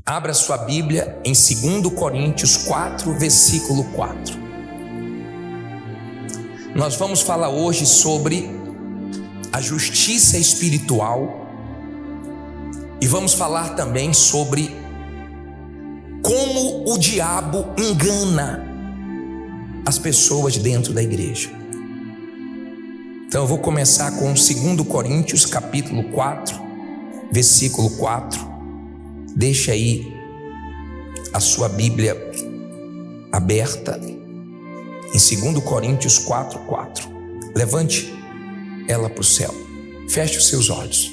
Abra sua Bíblia em 2 Coríntios 4, versículo 4. Nós vamos falar hoje sobre a justiça espiritual e vamos falar também sobre como o diabo engana as pessoas dentro da igreja. Então eu vou começar com 2 Coríntios capítulo 4, versículo 4. Deixa aí a sua Bíblia aberta em 2 Coríntios 4, 4. Levante ela para o céu. Feche os seus olhos.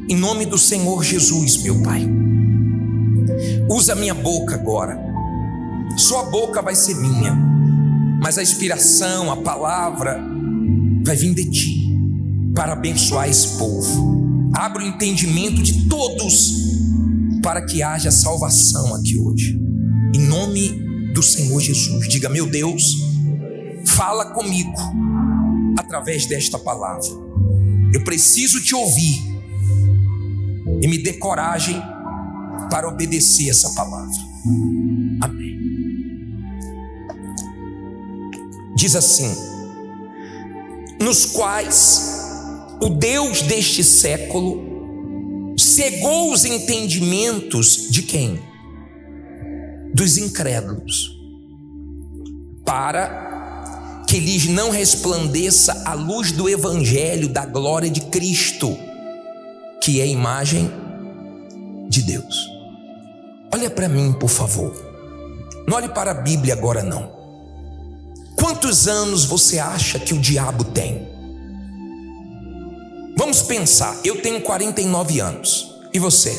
Em nome do Senhor Jesus, meu Pai, usa a minha boca agora. Só a boca vai ser minha, mas a inspiração, a palavra vai vir de Ti para abençoar esse povo. Abra o entendimento de todos para que haja salvação aqui hoje, em nome do Senhor Jesus. Diga: meu Deus, fala comigo através desta palavra. Eu preciso Te ouvir e me dê coragem para obedecer essa palavra. Amém. Diz assim: nos quais o Deus deste século cegou os entendimentos de quem? Dos incrédulos, para que lhes não resplandeça a luz do evangelho da glória de Cristo, que é a imagem de Deus. Olha para mim, por favor. Não olhe para a Bíblia agora, não. Quantos anos você acha que o diabo tem? Vamos pensar, eu tenho 49 anos. E você?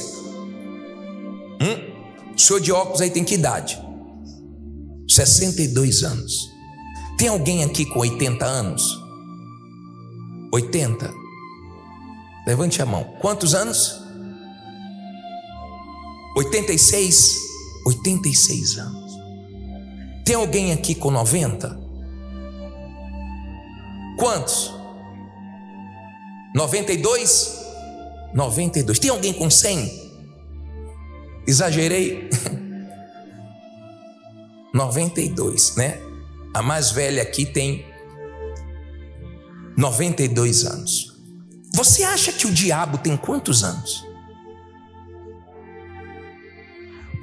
O senhor de óculos aí tem que idade? 62 anos. Tem alguém aqui com 80 anos? 80? Levante a mão. Quantos anos? 86? 86 anos. Tem alguém aqui com 90? Quantos? 92? 92. Tem alguém com 100? Exagerei? 92, né? A mais velha aqui tem 92 anos. Você acha que o diabo tem quantos anos?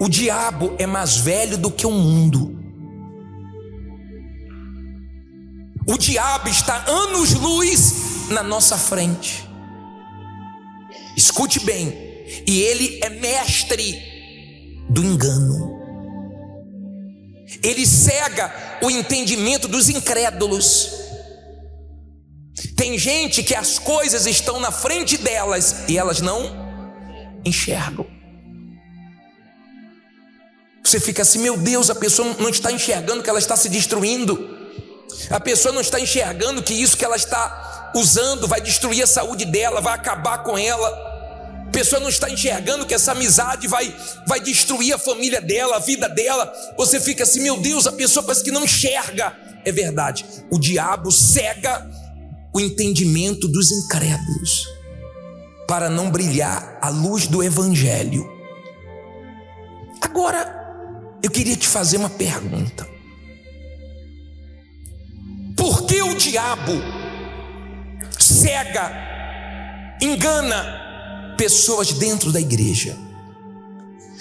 O diabo é mais velho do que o mundo. O diabo está anos-luz na nossa frente. Escute bem, e ele é mestre do engano. Ele cega o entendimento dos incrédulos. Tem gente que as coisas estão na frente delas e elas não enxergam. Você fica assim: meu Deus, a pessoa não está enxergando que ela está se destruindo. A pessoa não está enxergando que isso que ela está usando vai destruir a saúde dela, vai acabar com ela. A pessoa não está enxergando que essa amizade vai destruir a família dela, a vida dela. Você fica assim: meu Deus, a pessoa parece que não enxerga. É verdade, o diabo cega o entendimento dos incrédulos para não brilhar a luz do evangelho. Agora, eu queria te fazer uma pergunta. Por que o diabo cega, engana pessoas dentro da igreja?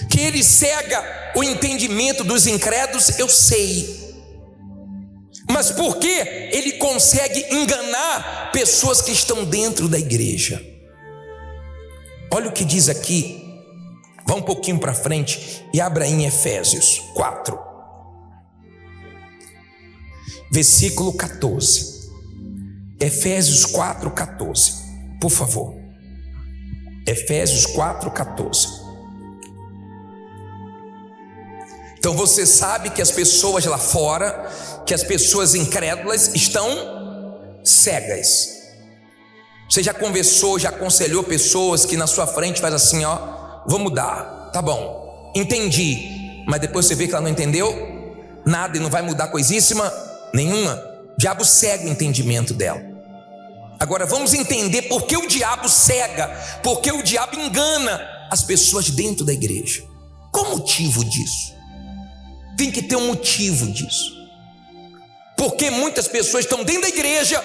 Que ele cega o entendimento dos incrédulos, eu sei. Mas por que ele consegue enganar pessoas que estão dentro da igreja? Olha o que diz aqui. Vá um pouquinho para frente e abra em Efésios 4, versículo 14. Efésios 4, 14, por favor. Efésios 4, 14. Então você sabe que as pessoas lá fora, que as pessoas incrédulas estão cegas. Você já conversou, já aconselhou pessoas que na sua frente faz assim: ó, vou mudar, tá bom, entendi. Mas depois você vê que ela não entendeu nada e não vai mudar coisíssima nenhuma. O diabo cega o entendimento dela. Agora vamos entender por que o diabo cega, por que o diabo engana as pessoas dentro da igreja. Qual o motivo disso? Tem que ter um motivo disso. Porque muitas pessoas estão dentro da igreja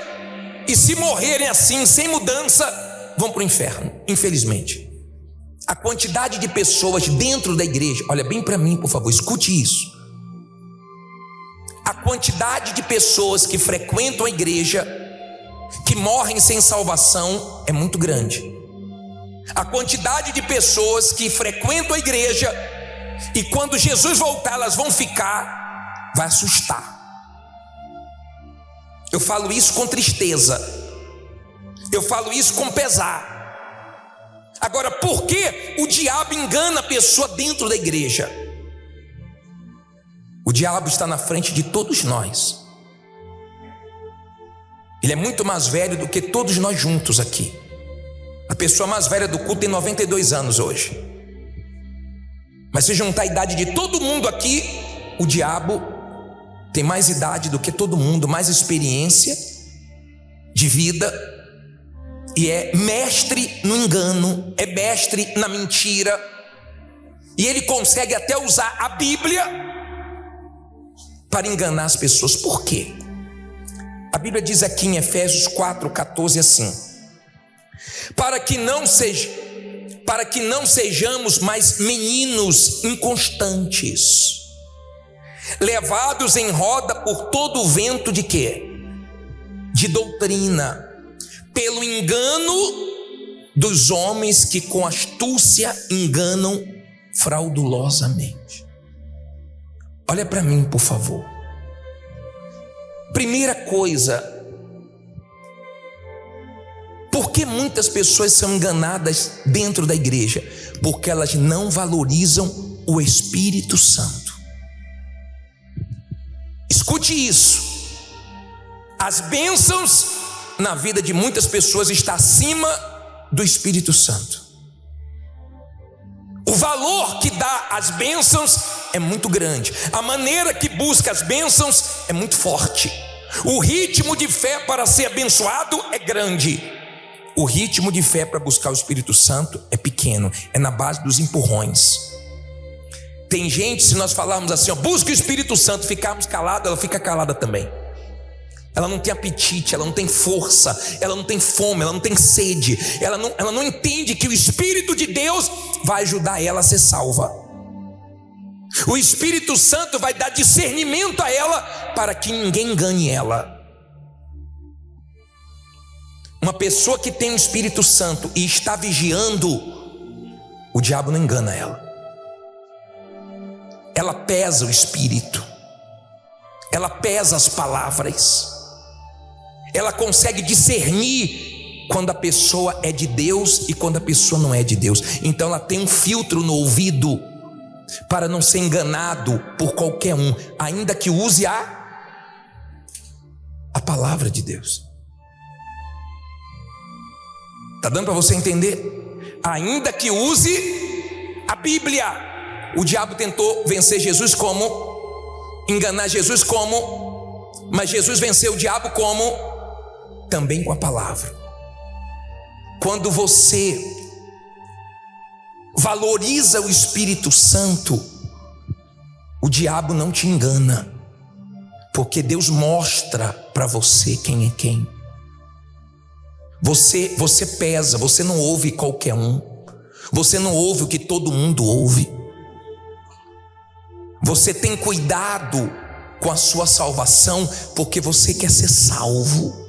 e, se morrerem assim, sem mudança, vão para o inferno, infelizmente. A quantidade de pessoas dentro da igreja, olha bem para mim, por favor, escute isso. A quantidade de pessoas que frequentam a igreja, que morrem sem salvação, é muito grande. A quantidade de pessoas que frequentam a igreja e, quando Jesus voltar, elas vão ficar, vai assustar. Eu falo isso com tristeza, eu falo isso com pesar. Agora, por que o diabo engana a pessoa dentro da igreja? O diabo está na frente de todos nós. Ele é muito mais velho do que todos nós juntos aqui. A pessoa mais velha do culto tem 92 anos hoje. Mas se juntar a idade de todo mundo aqui, o diabo tem mais idade do que todo mundo, mais experiência de vida, e é mestre no engano, é mestre na mentira, e ele consegue até usar a Bíblia para enganar as pessoas. Por quê? A Bíblia diz aqui em Efésios 4,14 assim: para que não sejamos mais meninos inconstantes, levados em roda por todo o vento de quê? De doutrina, pelo engano dos homens que com astúcia enganam fraudulosamente. Olha para mim, por favor. Primeira coisa, por que muitas pessoas são enganadas dentro da igreja? Porque elas não valorizam o Espírito Santo. Escute isso. As bênçãos na vida de muitas pessoas está acima do Espírito Santo. O valor que dá às bênçãos é muito grande. A maneira que busca as bênçãos é muito forte. O ritmo de fé para ser abençoado é grande. O ritmo de fé para buscar o Espírito Santo é pequeno. É na base dos empurrões. Tem gente, se nós falarmos assim, busca o Espírito Santo, ficarmos calados, ela fica calada também. Ela não tem apetite, ela não tem força, ela não tem fome, ela não tem sede, ela não entende que o Espírito de Deus vai ajudar ela a ser salva. O Espírito Santo vai dar discernimento a ela para que ninguém engane ela. Uma pessoa que tem o Espírito Santo e está vigiando, o diabo não engana ela. Ela pesa o Espírito, ela pesa as palavras, ela consegue discernir quando a pessoa é de Deus e quando a pessoa não é de Deus. Então ela tem um filtro no ouvido para não ser enganado por qualquer um, ainda que use a palavra de Deus. Está dando para você entender? Ainda que use a Bíblia. O diabo tentou vencer Jesus como? Enganar Jesus como? Mas Jesus venceu o diabo como? Também com a palavra. Quando você valoriza o Espírito Santo, o diabo não te engana, porque Deus mostra para você quem é quem. Você pesa, você não ouve qualquer um, você não ouve o que todo mundo ouve. Você tem cuidado com a sua salvação, porque você quer ser salvo.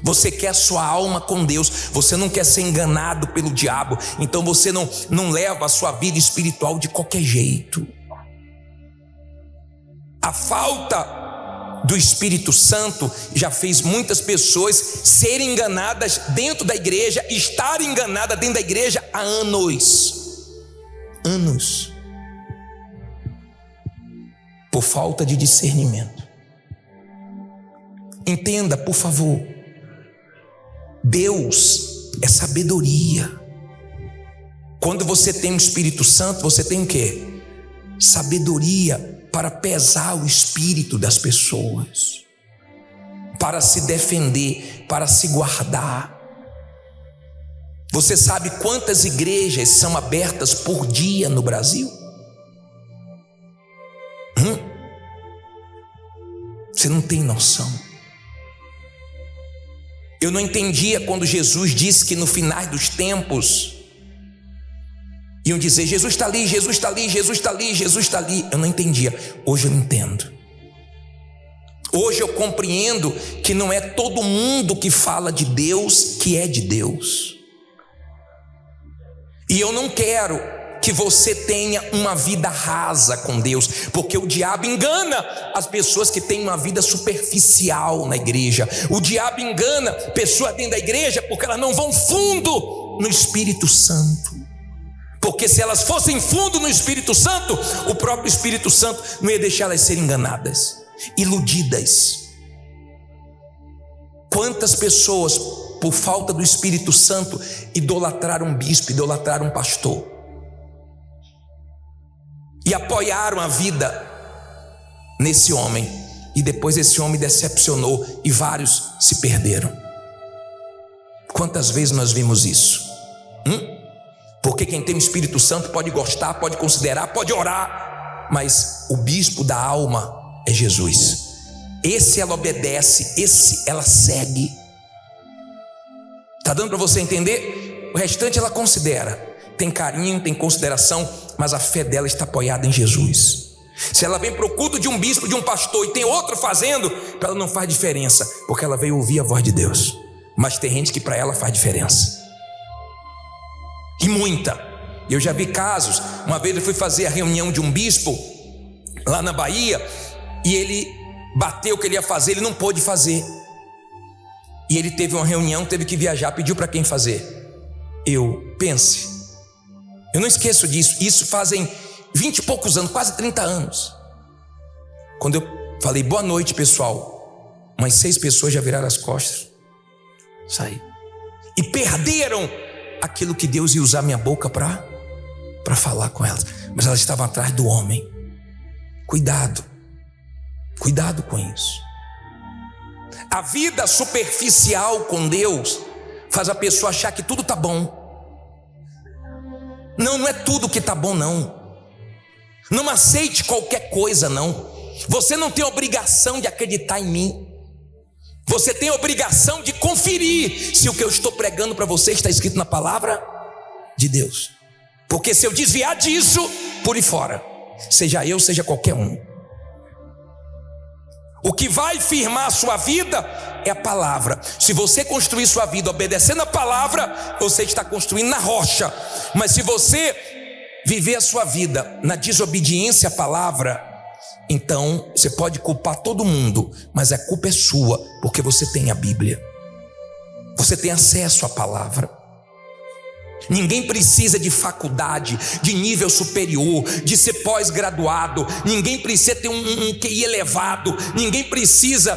Você quer a sua alma com Deus. Você não quer ser enganado pelo diabo. Então você não leva a sua vida espiritual de qualquer jeito. A falta do Espírito Santo já fez muitas pessoas serem enganadas dentro da igreja, estarem enganadas dentro da igreja há anos. Por falta de discernimento. Entenda, por favor, Deus é sabedoria. Quando você tem o Espírito Santo, você tem o quê? Sabedoria para pesar o espírito das pessoas, para se defender, para se guardar. Você sabe quantas igrejas são abertas por dia no Brasil? Você não tem noção. Eu não entendia quando Jesus disse que no final dos tempos iam dizer: Jesus está ali, Jesus está ali, Jesus está ali, Jesus está ali. Eu não entendia. Hoje eu entendo. Hoje eu compreendo que não é todo mundo que fala de Deus que é de Deus. E eu não quero que você tenha uma vida rasa com Deus, porque o diabo engana as pessoas que têm uma vida superficial na igreja. O diabo engana pessoas dentro da igreja porque elas não vão fundo no Espírito Santo. Porque se elas fossem fundo no Espírito Santo, o próprio Espírito Santo não ia deixar elas serem enganadas, iludidas. Quantas pessoas, por falta do Espírito Santo, idolatraram um bispo, idolatraram um pastor e apoiaram a vida nesse homem, e depois esse homem decepcionou e vários se perderam. Quantas vezes nós vimos isso? Porque quem tem o Espírito Santo pode gostar, pode considerar, pode orar, mas o bispo da alma é Jesus. Esse ela obedece, esse ela segue. Está dando para você entender? O restante ela considera, tem carinho, tem consideração, mas a fé dela está apoiada em Jesus. Se ela vem para o culto de um bispo, de um pastor, e tem outro fazendo, para ela não faz diferença, porque ela veio ouvir a voz de Deus. Mas tem gente que para ela faz diferença, e muita. Eu já vi casos. Uma vez eu fui fazer a reunião de um bispo lá na Bahia, e ele bateu o que ele ia fazer, ele não pôde fazer, e ele teve uma reunião, teve que viajar, pediu para quem fazer? Pense, eu não esqueço disso. Isso fazem 20 e poucos anos, quase 30 anos. Quando eu falei boa noite pessoal, umas 6 pessoas já viraram as costas, saí, e perderam aquilo que Deus ia usar minha boca para falar com elas, mas elas estavam atrás do homem. Cuidado com isso. A vida superficial com Deus faz a pessoa achar que tudo está bom. Não é tudo que está bom, não. Não aceite qualquer coisa, não. Você não tem obrigação de acreditar em mim. Você tem obrigação de conferir se o que eu estou pregando para você está escrito na palavra de Deus. Porque se eu desviar disso, pule fora, seja eu, seja qualquer um. O que vai firmar a sua vida é a palavra. Se você construir sua vida obedecendo a palavra, você está construindo na rocha. Mas se você viver a sua vida na desobediência à palavra, então você pode culpar todo mundo, mas a culpa é sua, porque você tem a Bíblia, você tem acesso à palavra. Ninguém precisa de faculdade, de nível superior, de ser pós-graduado. Ninguém precisa ter um QI elevado. Ninguém precisa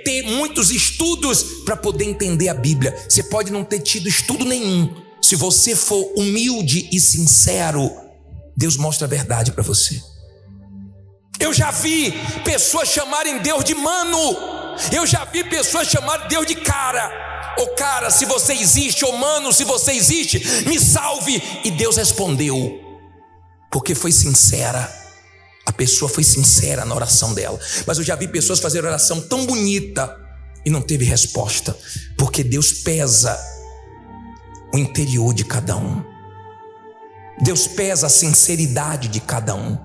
ter muitos estudos para poder entender a Bíblia. Você pode não ter tido estudo nenhum. Se você for humilde e sincero, Deus mostra a verdade para você. Eu já vi pessoas chamarem Deus de mano. Eu já vi pessoas chamarem Deus de cara. Ô cara, se você existe, ô mano, se você existe, me salve. E Deus respondeu, porque foi sincera. A pessoa foi sincera na oração dela. Mas eu já vi pessoas fazerem oração tão bonita e não teve resposta, porque Deus pesa o interior de cada um. Deus pesa a sinceridade de cada um.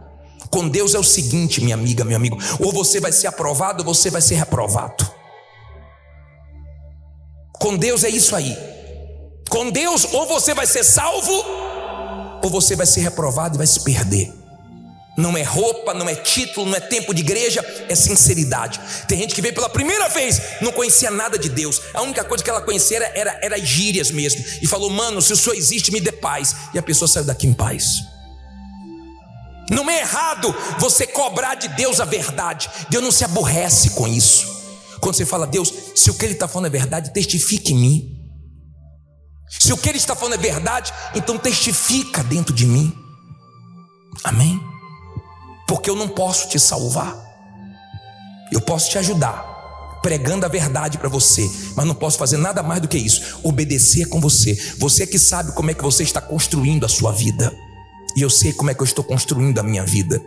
Com Deus é o seguinte, minha amiga, meu amigo: ou você vai ser aprovado ou você vai ser reprovado. Com Deus é isso aí. Com Deus, ou você vai ser salvo, ou você vai ser reprovado e vai se perder. Não é roupa, não é título, não é tempo de igreja, é sinceridade. Tem gente que veio pela primeira vez, não conhecia nada de Deus. A única coisa que ela conhecia era gírias mesmo. E falou: mano, se o Senhor existe, me dê paz. E a pessoa saiu daqui em paz. Não é errado você cobrar de Deus a verdade. Deus não se aborrece com isso. Quando você fala: Deus, se o que Ele está falando é verdade, testifique em mim. Se o que Ele está falando é verdade, então testifica dentro de mim. Amém? Porque eu não posso te salvar. Eu posso te ajudar pregando a verdade para você, mas não posso fazer nada mais do que isso. Obedecer com você. Você é que sabe como é que você está construindo a sua vida, e eu sei como é que eu estou construindo a minha vida.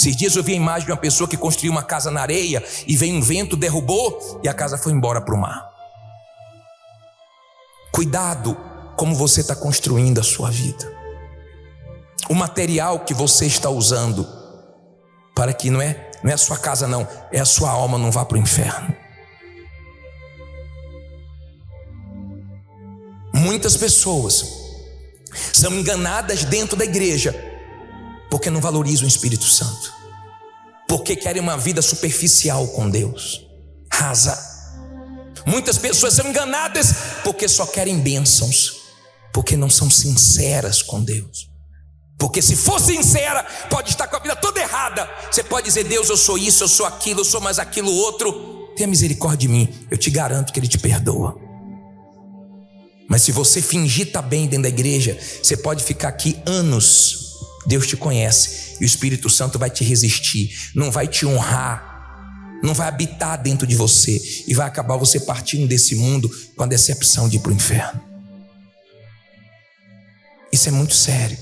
Esses dias eu vi a imagem de uma pessoa que construiu uma casa na areia e veio um vento, derrubou e a casa foi embora para o mar. Cuidado como você está construindo a sua vida. O material que você está usando para que não é a sua casa não, é a sua alma, não vá para o inferno. Muitas pessoas são enganadas dentro da igreja porque não valorizam o Espírito Santo, porque querem uma vida superficial com Deus, rasa. Muitas pessoas são enganadas porque só querem bênçãos, porque não são sinceras com Deus. Porque se for sincera, pode estar com a vida toda errada. Você pode dizer: Deus, eu sou isso, eu sou aquilo, eu sou mais aquilo outro, tenha misericórdia de mim. Eu te garanto que Ele te perdoa. Mas se você fingir estar bem dentro da igreja, você pode ficar aqui anos. Deus te conhece e o Espírito Santo vai te resistir, não vai te honrar, não vai habitar dentro de você, e vai acabar você partindo desse mundo com a decepção de ir para o inferno. Isso é muito sério.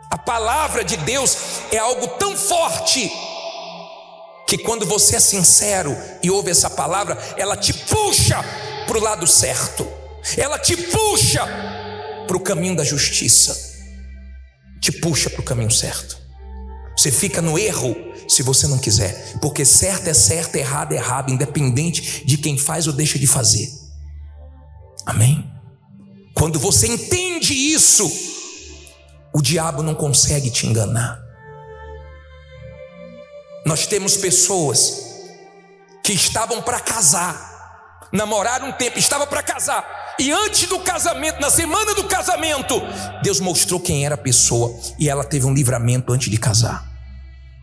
A palavra de Deus é algo tão forte que quando você é sincero e ouve essa palavra, ela te puxa para o lado certo, ela te puxa para o caminho da justiça, te puxa para o caminho certo. Você fica no erro se você não quiser, porque certo é certo, errado é errado, independente de quem faz ou deixa de fazer. Amém? Quando você entende isso, o diabo não consegue te enganar. Nós temos pessoas que estavam para casar, namoraram um tempo, estava para casar, e antes do casamento, na semana do casamento, Deus mostrou quem era a pessoa, e ela teve um livramento antes de casar.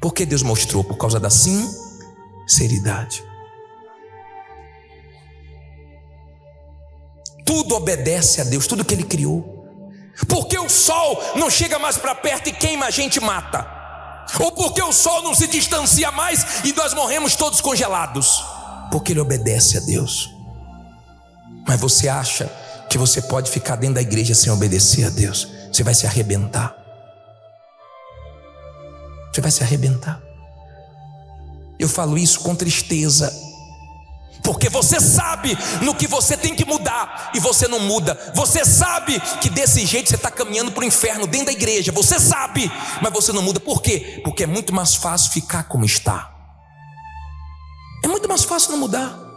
Por que Deus mostrou? Por causa da sinceridade. Tudo obedece a Deus, tudo que Ele criou. Porque o sol não chega mais para perto e queima a gente, mata. Ou porque o sol não se distancia mais e nós morremos todos congelados. Porque Ele obedece a Deus. Mas você acha que você pode ficar dentro da igreja sem obedecer a Deus? Você vai se arrebentar. Você vai se arrebentar. Eu falo isso com tristeza, porque você sabe no que você tem que mudar e você não muda. Você sabe que desse jeito você está caminhando para o inferno dentro da igreja. Você sabe, mas você não muda. Por quê? Porque é muito mais fácil ficar como está. É muito mais fácil não mudar.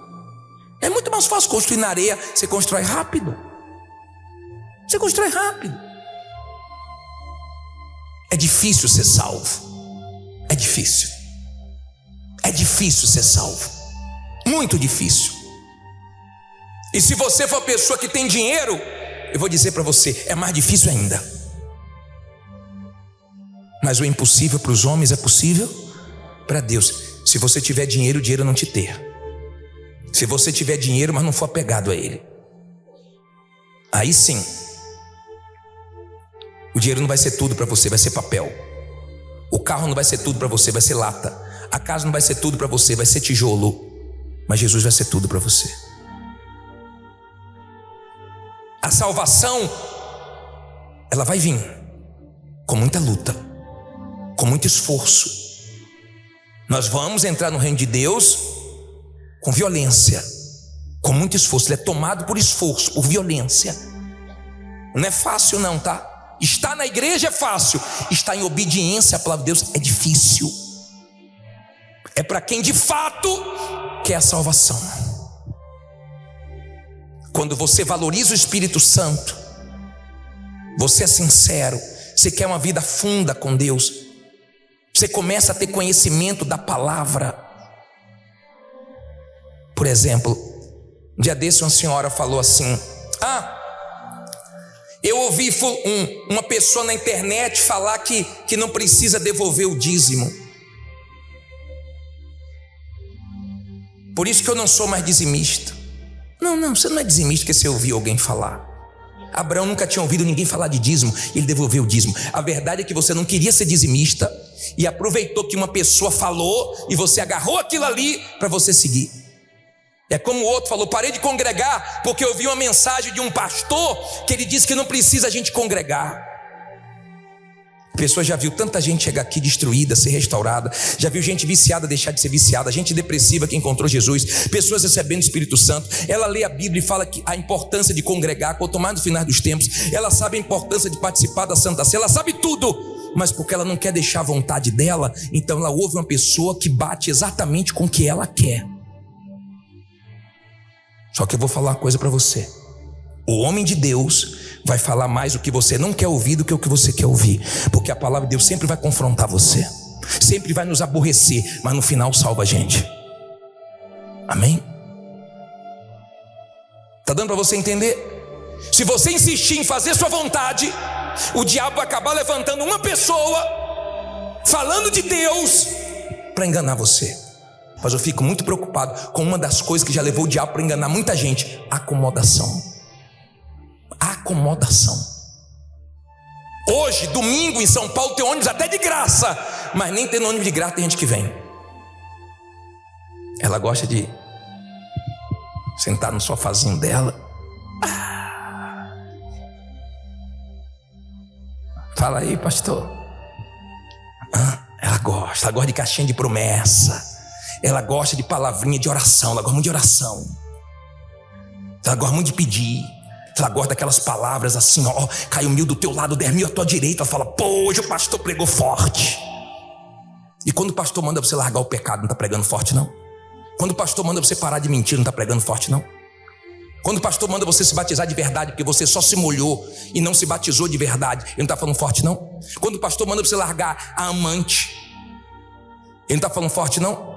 É muito mais fácil construir na areia. Você constrói rápido. Você constrói rápido. É difícil ser salvo. É difícil. É difícil ser salvo. Muito difícil. E se você for uma pessoa que tem dinheiro, eu vou dizer para você, é mais difícil ainda. Mas o impossível para os homens é possível para Deus. Se você tiver dinheiro, o dinheiro não te ter. Se você tiver dinheiro, mas não for apegado a ele, aí sim, o dinheiro não vai ser tudo para você, vai ser papel. O carro não vai ser tudo para você, vai ser lata. A casa não vai ser tudo para você, vai ser tijolo. Mas Jesus vai ser tudo para você. A salvação, ela vai vir com muita luta, com muito esforço. Nós vamos entrar no reino de Deus com violência, com muito esforço. Ele é tomado por esforço, por violência. Não é fácil não, tá? Estar na igreja é fácil, estar em obediência à palavra de Deus é difícil. É para quem de fato quer a salvação. Quando você valoriza o Espírito Santo, você é sincero, você quer uma vida funda com Deus, você começa a ter conhecimento da palavra. Por exemplo, um dia desse uma senhora falou assim: eu ouvi uma pessoa na internet falar que não precisa devolver o dízimo. Por isso que eu não sou mais dizimista. Não, você não é dizimista porque você ouviu alguém falar. Abraão nunca tinha ouvido ninguém falar de dízimo, ele devolveu o dízimo. A verdade é que você não queria ser dizimista e aproveitou que uma pessoa falou e você agarrou aquilo ali para você seguir. É como o outro falou: parei de congregar porque eu ouvi uma mensagem de um pastor que ele disse que não precisa a gente congregar. A pessoa já viu tanta gente chegar aqui destruída, ser restaurada. Já viu gente viciada deixar de ser viciada, gente depressiva que encontrou Jesus, pessoas recebendo o Espírito Santo. Ela lê a Bíblia e fala que a importância de congregar, quanto mais no final dos tempos. Ela sabe a importância de participar da Santa Ceia, ela sabe tudo, mas porque ela não quer deixar a vontade dela, então ela ouve uma pessoa que bate exatamente com o que ela quer. Só que eu vou falar uma coisa para você: o homem de Deus vai falar mais o que você não quer ouvir do que o que você quer ouvir, porque a palavra de Deus sempre vai confrontar você, sempre vai nos aborrecer, mas no final salva a gente. Amém? Está dando para você entender? Se você insistir em fazer sua vontade, o diabo vai acabar levantando uma pessoa falando de Deus para enganar você. Mas eu fico muito preocupado com uma das coisas que já levou o diabo para enganar muita gente: acomodação. Acomodação. Hoje, domingo em São Paulo, tem ônibus até de graça, mas nem tem ônibus de graça, tem gente que vem. Ela gosta de sentar no sofazinho dela. Fala aí, pastor. Ela gosta de caixinha de promessa. Ela gosta de palavrinha de oração. Ela gosta muito de oração. Ela gosta muito de pedir. Ela gosta daquelas palavras assim, ó, caiu 1.000 do teu lado, 10.000 à tua direita. Ela fala: pô, hoje o pastor pregou forte. E quando o pastor manda você largar o pecado, não está pregando forte não? Quando o pastor manda você parar de mentir, não está pregando forte não? Quando o pastor manda você se batizar de verdade, porque você só se molhou e não se batizou de verdade, ele não está falando forte não? Quando o pastor manda você largar a amante, ele não está falando forte não?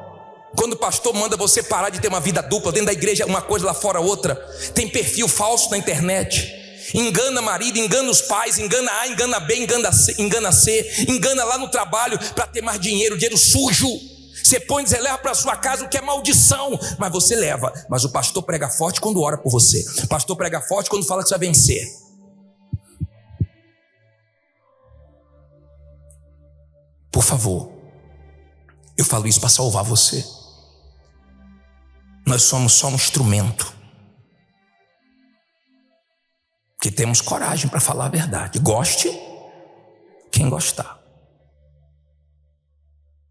Quando o pastor manda você parar de ter uma vida dupla, dentro da igreja uma coisa, lá fora outra, tem perfil falso na internet, engana marido, engana os pais, engana A, engana B, engana C, engana lá no trabalho para ter mais dinheiro sujo. Você você leva para sua casa o que é maldição, mas você leva. Mas o pastor prega forte quando ora por você, o pastor prega forte quando fala que você vai vencer. Por favor, eu falo isso para salvar você. Nós somos só um instrumento que temos coragem para falar a verdade. Goste quem gostar.